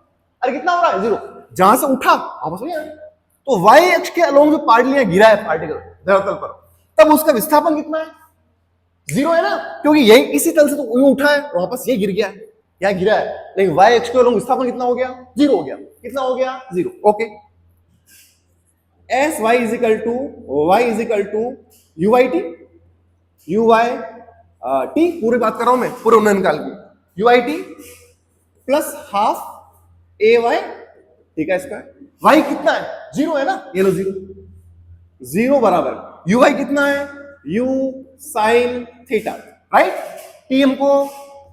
अरे कितना हो रहा है, 0। जहां से उठा वापस वही आया। तो y अक्ष के अलोंग जो पार्टिकल गिरा है पार्टिकल धरातल पर, तब उसका विस्थापन कितना है, 0 है ना, क्योंकि यही इसी तल से तो उठा है वापस ये गिर गया है, क्या गिरा है। लेकिन y अक्ष के अलोंग विस्थापन कितना हो गया, 0 हो गया। कितना हो गया, 0, okay. S Y is equal to you Y T, you Y t, पूरी बात कर रहा हूं मैं, पूरे उन्नयन काल की, u i t plus half A y, ठीक है। इसका वाई कितना है, 0 है ना, ये लो 0, 0 बराबर यू वाई कितना है, U sine theta, right. T हमको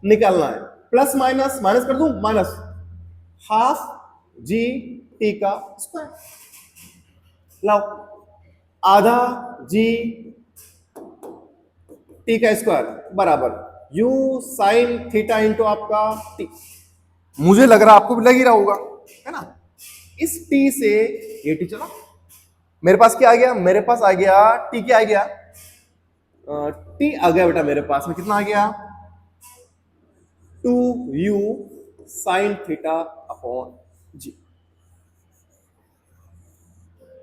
निकालना है, प्लस माइनस माइनस कर दूं, माइनस हाफ जी टी का स्क्वायर, लाओ आधा जी टी का स्क्वायर बराबर यू साइन थीटा इंटू आपका टी। मुझे लग रहा आपको भी लग ही रहा होगा, है ना। इस टी से ये टी चला, मेरे पास क्या आ गया, मेरे पास आ गया टी, क्या आ गया टी आ गया बेटा मेरे पास में, कितना आ गया 2u साइन थीटा अपॉन जी।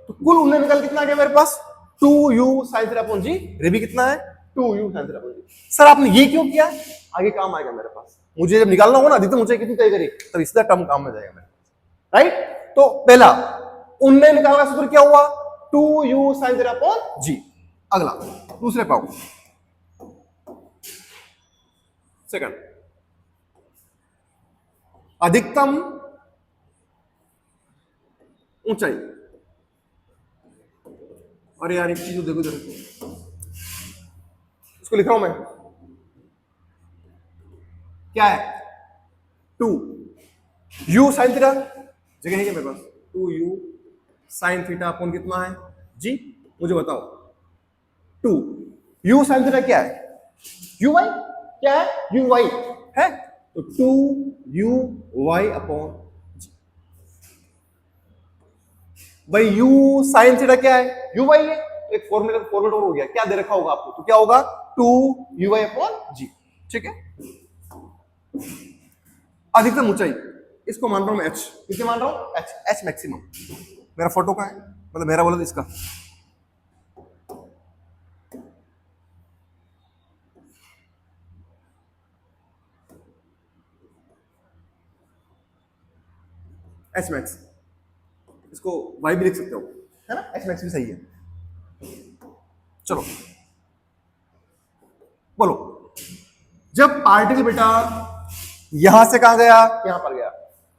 तो कुल उन्नयन काल कितना आ गया मेरे पास 2u साइन थीटा अपॉन जी। रे भी कितना है 2u साइन थीटा अपॉन जी। सर आपने ये क्यों किया, आगे काम आएगा मेरे पास, मुझे जब निकालना होगा ना अधिकतम ऊंचाई कितनी तय करी तब इसका टर्म काम में जाएगा मेरे पास, राइट। तो पहला उन्नयन निकाल का सूत्र क्या हुआ 2u साइन थीटा अपॉन जी। अगला दूसरे पाओ सेकंड, अधिकतम ऊंचाई। अरे यार एक चीज देखो इधर, इसको लिख रहा हूं मैं, क्या है 2 u साइन थीटा, जगह है क्या मेरे पास 2u साइन थीटा अपॉन कितना है जी, मुझे बताओ 2 u साइन थीटा क्या है u y, क्या है u y है, तो 2u y अपॉन जी। भाई u साइन थीटा क्या है u y है, एक फॉर्मूला फॉर्मूला हो गया, क्या दे रखा होगा आपको, तो क्या होगा 2u y अपॉन जी, ठीक है। अधिकतम ऊंचाई इसको मान रहा हूं मैं h, किसे मान रहा हूं h, h मैक्सिमम मेरा फोटो का है, मतलब मेरा बोला तो इसका h मैक्स, इसको y भी लिख सकते हो है ना, h मैक्स भी सही है। चलो बोलो, जब पार्टिकल बेटा यहां से कहां गया यहां पर गया,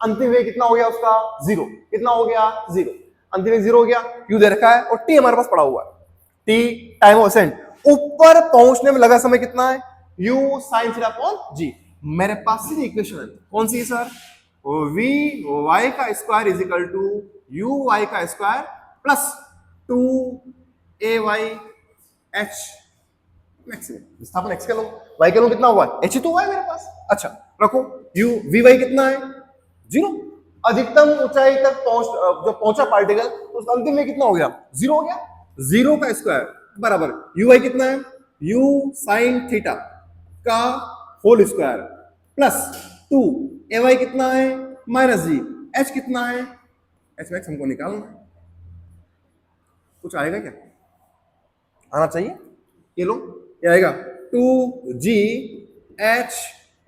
अंतिम वेग कितना हो गया उसका 0, कितना हो गया 0, अंतिम वेग 0 हो गया, u दे रखा है और t हमारे पास पड़ा हुआ है, t टाइम ऑफ असेंट, ऊपर पहुंचने में लगा समय कितना है u sin theta upon g। मेरे पास सीधी इक्वेशन है, कौन सी है सर, v y का square is equal to u y का square plus 2 a y h maximum. विस्थापन x का लो, y का लो कितना हुआ है h तो हुआ है मेरे पास, अच्छा रखो u v y कितना है 0, अधिकतम ऊंचाई तक जो पहुंचा पार्टिकल तो उसका अंतिम में कितना हो गया 0 हो गया, 0 का स्क्वायर बराबर u y कितना है u sin थीटा का whole square plus 2 a y कितना है माइनस जी, h कितना है h मैक्स हमको निकालना है, कुछ आएगा क्या, आना चाहिए, ये लो ये आएगा 2g h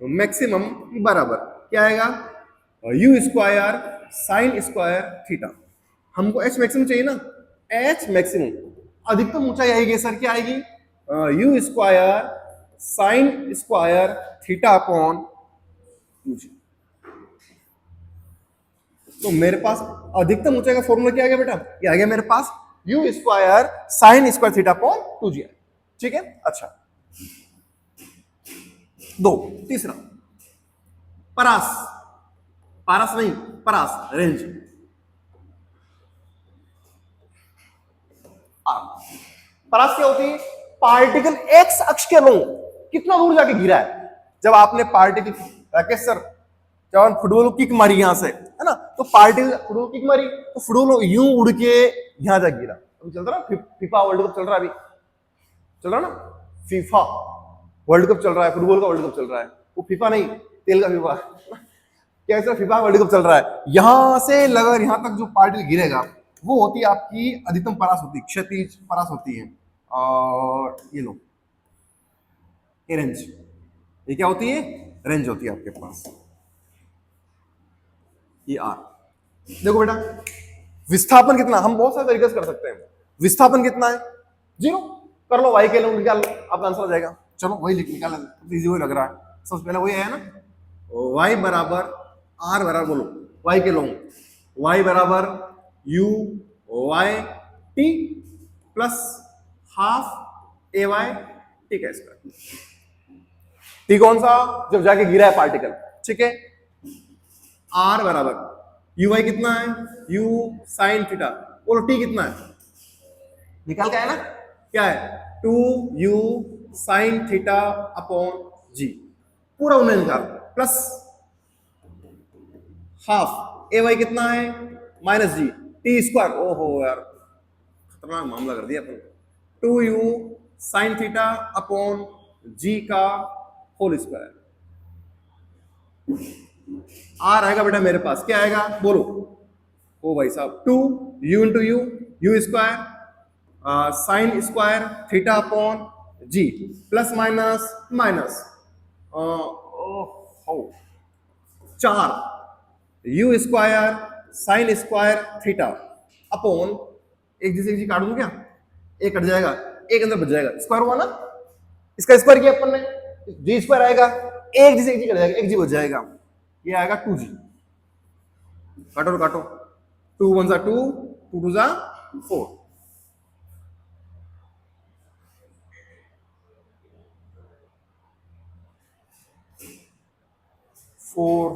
मैक्सिमम बराबर क्या आएगा u square sine square theta, हमको h मैक्सिमम चाहिए ना, h मैक्सिमम अधिकतम ऊंचाई आएगी सर क्या आएगी u square sine square theta upon 2g। तो मेरे पास अधिकतम ऊंचाई का फॉर्मूला क्या आ गया बेटा, ये आ गया मेरे पास u square sine square theta upon 2g, ठीक है। अच्छा दो, तीसरा परास, पारस नहीं परास रेंज, परास क्या होती है, पार्टिकल एक्स अक्ष के अलॉन्ग कितना दूर जाके गिरा है, जब आपने पार्टिकल राकेश सर जब आपने फुटबॉल को किक मारी यहां से है ना, तो पार्टिकल फुटबॉल किक मारी तो फुटबॉल यूं उड़ के यहां जा गिरा, अभी चल रहा है फीफा वर्ल्ड कप चल रहा है, अभी चल रहा है ना फीफा वर्ल्ड कप चल रहा है, फुटबॉल का वर्ल्ड कप चल रहा है, वो फीफा नहीं तेल का फीफा क्या है, फीफा वर्ल्ड कप चल रहा है, यहां से लगभग यहां तक जो पार्टिकल गिरेगा वो होती है आपकी अधिकतम परास होती है, क्षैतिज परास होती है, और ये लो ये रेंज, ये क्या होती है रेंज होती है आपके पास, ये आर। देखो बेटा विस्थापन कितना, हम बहुत सारे तरीके से कर सकते हैं, विस्थापन कितना है 0, कर लो y के लिए निकाल लो आपका आंसर आ जाएगा, चलो वही निकाल इजी वही लग रहा है, सबसे पहले वही है ना, y बराबर r बराबर बोलो y के लो y बराबर u y t plus half ए वाई टी का स्क्वायर, टी कौन सा जब जाके गिरा है पार्टिकल, ठीक है। आर बराबर यू वाई कितना है यू साइन थीटा, और टी कितना है निकाल के आया ना, क्या है 2u साइन थीटा अपॉन जी, पूरा उन्हें निकाल प्लस हाफ ए वाई कितना है माइनस जी टी स्क्वायर, ओहो यार खतरनाक मामला कर दिया अपन, 2u sine theta upon G का होल स्क्वायर। आर आएगा बेटा मेरे पास, क्या आएगा बोलो? ओ भाई साहब, 2 u square sine square theta upon G plus minus minus 4 u square sine square theta upon, एक जी काट दूं क्या? एक कट जाएगा, एक अंदर बच जाएगा, स्क्वायर हुआ ना, इसका स्क्वायर किया अपन ने, जी स्क्वायर आएगा, एक जी से एक जी कट जाएगा, एक जी बच जाएगा, ये आएगा 2g। काटो काटो, 2 1 जा 2, 2 2 जा 4। 4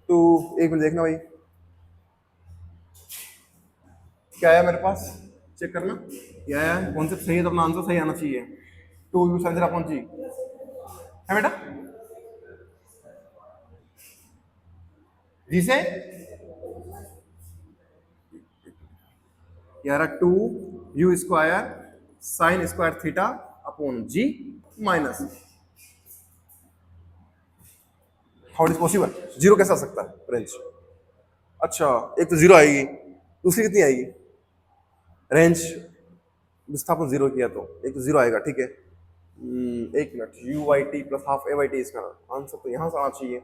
2, एक मिनट देखना भाई क्या आया मेरे पास, चेक करना क्या आया। कॉन्सेप्ट सही है तो अपना आंसर सही आना चाहिए। 2u sin थीटा अपॉन जी है बेटा, जी से यार 2u square sine square theta upon ji minus, how it is possible, zero कैसे आ सकता है रेंज? अच्छा, एक तो जीरो आएगी, दूसरी कितनी आएगी रेंज? विस्थापन जीरो किया तो एक तो जीरो आएगा, ठीक है। एक minute, u Y T plus half ए वाई टी, इसका आंसर तो यहां से आना चाहिए।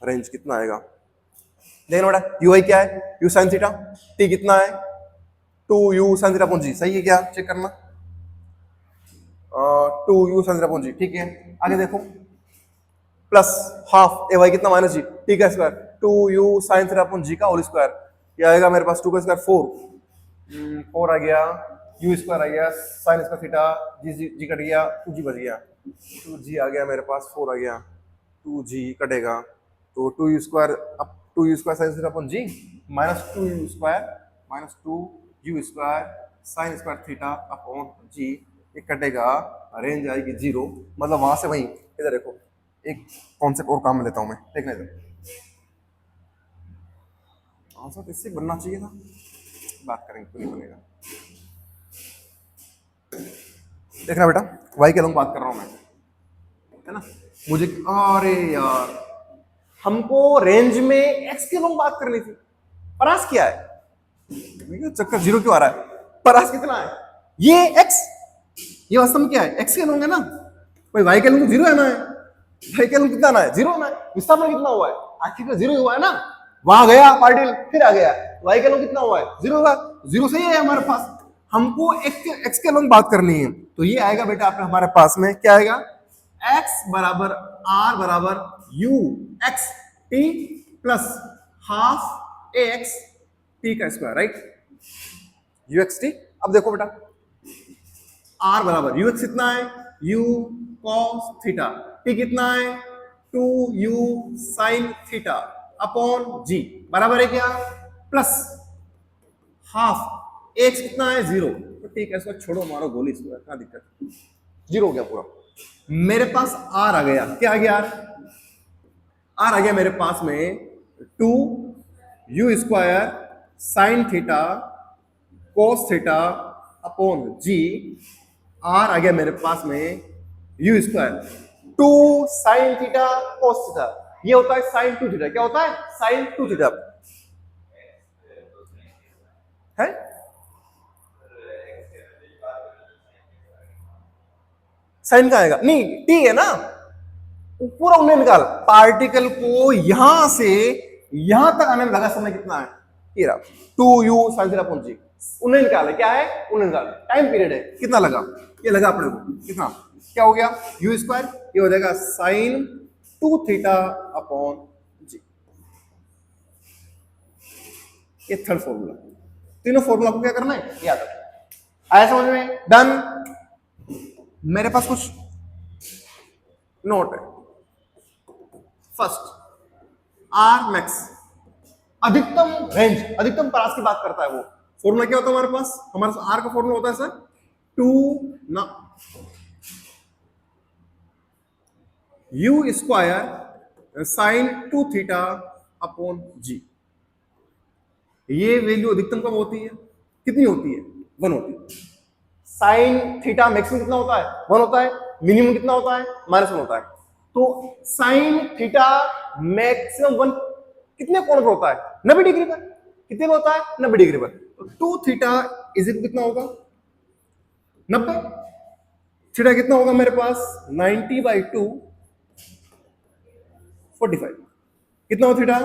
रेंज कितना आएगा देखना बेटा, यू आई क्या है, यू साइन थीटा, टी कितना है 2u साइन थीटा अपॉन जी, सही है क्या, चेक करना 2u साइन थीटा अपॉन जी, ठीक है। आगे देखो प्लस हाफ ए वाई कितना माइनस जी, टी का square 2u sine theta upon G का होल स्क्वायर, ये आएगा मेरे पास 2 का स्क्वायर 4 आ गया, यू स्क्वायर आ गया साइन स्क्वायर थीटा, जी कट गया, 2g बच गया, 2g आ गया मेरे पास, 4 आ गया, 2g कटेगा तो 2u स्क्वायर, अब 2u square sine theta upon जी minus 2u square sine square theta upon G, ये कटेगा, रेंज आएगी 0, मतलब वहां से वहीं। इधर देखो एक कॉन्सेप्ट और काम में लेता हूं मैं, देखना इधर, आंसर तो इससे बनना चाहिए था, बात करेंगे तो नहीं बनेगा। देखना बेटा, वाई के लोग बात कर रहा हूं मैं, है ना, मुझे अरे यार हमको रेंज में एक्स के लोग बात करनी थी, परास क्या है, चक्कर जीरो क्यों आ रहा है, परास कितना है, ये एक्स, ये वास्तव में क्या है एक्स के लोग है ना भाई, वाई के लोग जीरो है ना, वाई के लोग कितना आना है, जीरो होना है, विस्थापन कितना हुआ है, आखिर में जीरो हुआ है ना, वहां गया पार्टिकल फिर आ गया, वाई के लोग कितना हुआ है, जीरो हुआ, जीरो सही है हमारे पास, हमको एक्स के लोग बात करनी है, तो ये आएगा बेटा आपने हमारे पास में क्या आएगा, x बराबर r बराबर u x t plus half a x t का square, right, u x t। अब देखो बेटा r बराबर u x कितना है, u cos थीटा, t कितना है 2u sin theta upon g बराबर है क्या, प्लस हाफ x कितना है 0, तो ठीक है, इसको छोड़ो, मारो गोली, इसको क्या दिक्कत, 0 हो गया पूरा। मेरे पास r आ गया, क्या आ गया, r आ गया मेरे पास में 2u square sine theta cos theta upon G, r आ गया मेरे पास में u square 2 sine theta cos theta, ये होता है साइन 2 थीटा, क्या होता है साइन 2 थीटा है, साइन का आएगा नहीं, टी है ना, पूरा उन्हें निकाल, पार्टिकल को यहां से यहां तक आने में लगा समय कितना है, ये रहा 2u sin थीटा अपॉन जी, उन्हें निकाला, क्या है उन्हें निकाला, टाइम पीरियड है, कितना लगा, ये लगा अपने को कितना, क्या हो गया u स्क्वायर, ये हो जाएगा साइन 2 थीटा अपॉन जी, ये थर्ड फॉर्मूला। तीनों फॉर्मूला को क्या करना है याद रखना, आया समझ में, डन। मेरे पास कुछ नोट है, फर्स्ट आर मैक्स, अधिकतम रेंज, अधिकतम परास की बात करता है वो, फॉर्मूला क्या होता है हमारे पास, आर का फॉर्मूला होता है sir 2 u square sine 2 theta upon G, ये वैल्यू अधिकतम कब होती है, कितनी होती है 1 होती है, साइन थीटा मैक्सिमम कितना होता है? 1 होता है। मिनिमम कितना होता है? -1 होता है। तो साइन थीटा मैक्सिमम 1 कितने कोण पर होता है? 90 डिग्री पर। कितने पर होता है? 90 डिग्री पर। तो 2 थीटा इज इक्वल कितना होगा? 90। थीटा कितना होगा मेरे पास? 90/2 45। कितना हो थीटा?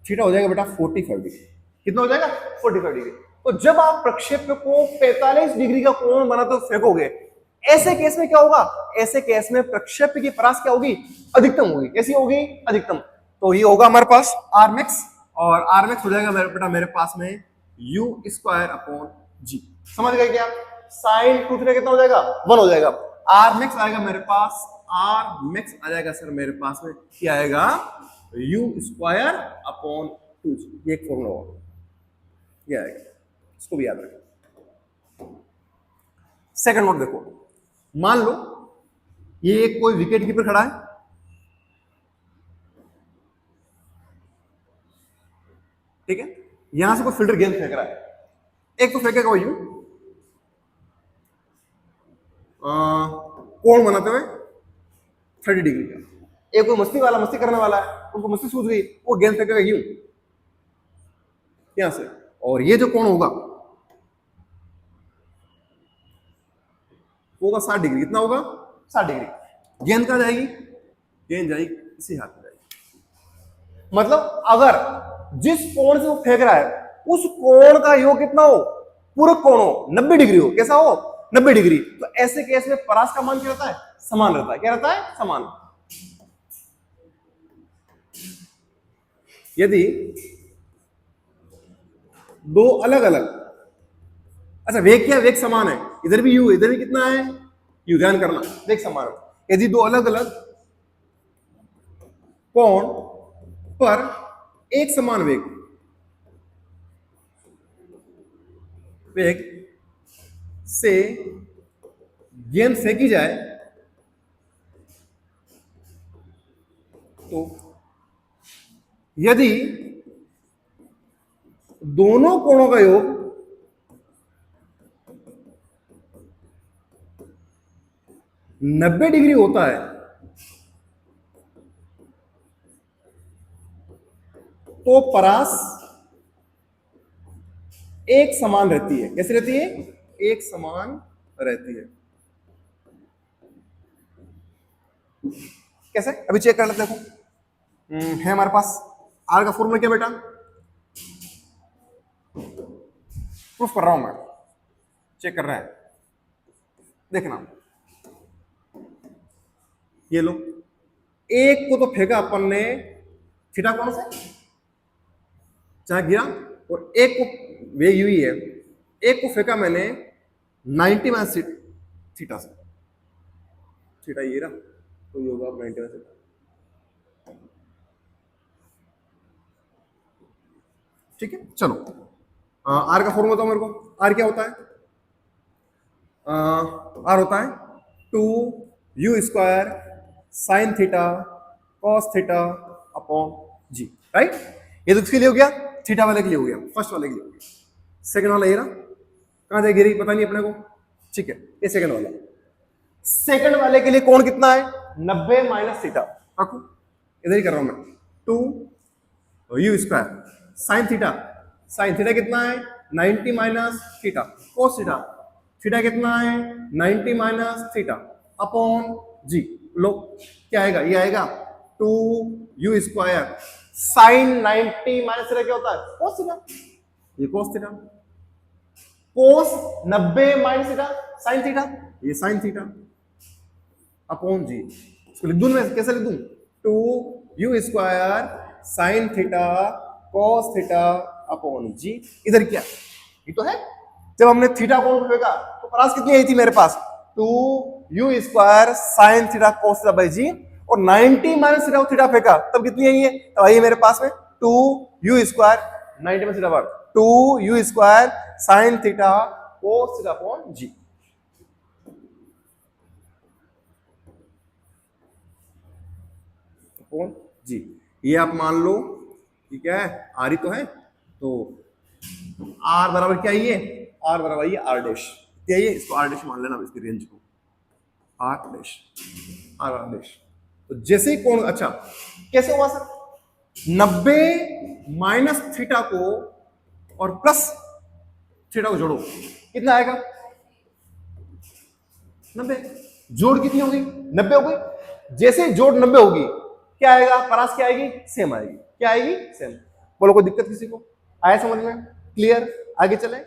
थीटा हो जाएगा बेटा 45 डिग्री। कितना हो जाएगा? 45 डिग्री। तो जब आप प्रक्षेप्य को 45 डिग्री का कोण बनाते हो फेंकोगे, ऐसे केस में क्या होगा? ऐसे केस में प्रक्षेप्य की परास क्या होगी? अधिकतम होगी। कैसी होगी? अधिकतम। तो ये होगा हमारे पास आर मैक्स, और आर मैक्स हो जाएगा मेरे बेटा मेरे पास में u²/g। समझ गए क्या? साइन 2 थीटा कितना हो जाएगा? 1 हो जाएगा। आर मैक्स आएगा मेरे पास, आर मैक्स आ जाएगा सर मेरे पास में क्या आएगा? u²/2g। ये एक फॉर्मूला होगा, ये आएगा, इसको भी याद रखें। सेकंड नोट देखो, मान लो ये कोई विकेट कीपर खड़ा है, ठीक है, यहां से कोई फील्डर गेंद फेंक रहा है। एक तो फेंकेगा वो यूं कोण बनाते हुए 30 डिग्री का। एक कोई मस्ती वाला, मस्ती करने वाला है, उनको मस्ती सूझ गई, वो गेंद फेंकेगा यूं यहां से, और ये जो कोण होगा वो होगा 60 डिग्री। कितना होगा? 60 डिग्री। गेंद कहां जाएगी? गेंद जाएगी इसी हाथ में जाएगी। मतलब अगर जिस कोण से वो फेंक रहा है उस कोण का योग कितना हो? पूरक कोण हो, 90 डिग्री हो। कैसा हो? 90 डिग्री। तो ऐसे केस में परास का मान क्या रहता है? समान रहता है। क्या रहता है? समान। यदि दो अलग अलग, अच्छा वेग क्या? वेग समान है, इधर भी यू, इधर भी कितना है? यू। ध्यान करना, वेग समान है। यदि दो अलग अलग कोण पर एक समान वेग से गेंद फेंकी जाए तो यदि दोनों कोणों का योग 90 डिग्री होता है तो परास एक समान रहती है। कैसे रहती है? एक समान रहती है। कैसे? अभी चेक कर लेते। देखो है हमारे पास आर का फॉर्मूला क्या बेटा? प्रूफ कर रहा हूं मैं, चेक कर रहे हैं, देखना। ये लो, एक को तो फेंका अपन ने थीटा कोण से, चाहे गिरा, और एक को वे यू ही है, एक को फेंका मैंने 90 थीटा से। थीटा ये रहा, तो ये होगा 90 थीटा। ठीक है, चलो आर का फॉर्मूला बताओ मेरे को। आर क्या होता है? आर होता है 2u² sine theta cos theta upon G. Right? ये तो किसके लिए हो गया? थीटा वाले के लिए हो गया, फर्स्ट वाले के लिए हो गया। सेकंड वाला ये रहा, कहां जाएगी रही पता नहीं अपने को। ठीक है, ये सेकंड वाला। सेकंड वाले के लिए कोण कितना है? 90 माइनस थीटा। रखो, इधर ही कर रहा हूं मैं। 2u² sine theta, sine theta कितना है? 90 minus theta. Cos theta, theta कितना है? 90 माइनस थीटा अपॉन जी। लो क्या आएगा? ये आएगा 2u² साइन 90 माइनस थीटा क्या होता है? Cos theta. ये cos theta, cos 90 minus theta sine theta, ये साइन थीटा अपॉन जी। इसको लिख दूं मैं, कैसे लिख दूं? 2u² sine theta cos theta upon G. इधर क्या? ये तो है। जब हमने थीटा कोण को फेंका तो परास कितनी आई थी मेरे पास? 2u² sine theta cos theta by G, और 90 माइनस थीटा थीटा फेंका तब कितनी आई है? तब आई है मेरे पास में 2u² 90 माइनस थीटा पर 2u² sine theta cos theta upon G. Upon G. ये आप मान लो, ठीक है, आर ही तो है, तो आर बराबर क्या है? ये आर बराबर ये आर डैश। क्या ये, इसको आर डैश मान लेना इसकी रेंज को, आर डैश, आर डैश। तो जैसे ही कोण, अच्छा कैसे हुआ सर, 90 माइनस थीटा को और प्लस थीटा को जोड़ो, कितना आएगा 90। जोड़ कितनी होगी 90 हो गई। जैसे ही जोड़ 90 होगी क्या आएगा, परास क्या आएगी, सेम आएगी। क्या आएगी, सेम। बोलो कोई दिक्कत किसी को, आया समझ में, क्लियर, आगे चले।